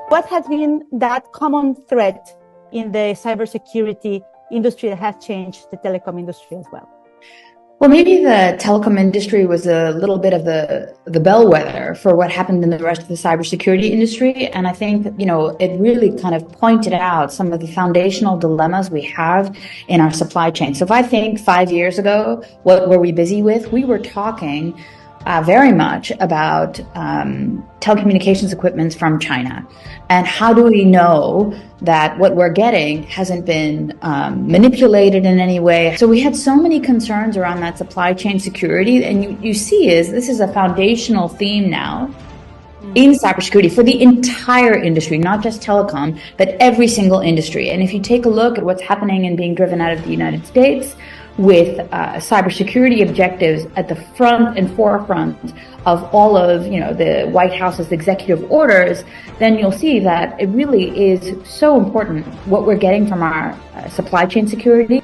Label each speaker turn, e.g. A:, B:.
A: What has been that common thread in the cybersecurity industry that has changed the telecom industry as well?
B: Well, maybe the telecom industry was a little bit of the bellwether for what happened in the rest of the cybersecurity industry. And I think, it really kind of pointed out some of the foundational dilemmas we have in our supply chain. So if I think 5 years ago, what were we busy with? We were talking very much about telecommunications equipment from China. And how do we know that what we're getting hasn't been manipulated in any way? So we had so many concerns around that supply chain security. And you see this is a foundational theme now in cybersecurity for the entire industry, not just telecom, but every single industry. And if you take a look at what's happening and being driven out of the United States, with cybersecurity objectives at the front and forefront of all of the White House's executive orders, then you'll see that it really is so important what we're getting from our supply chain security.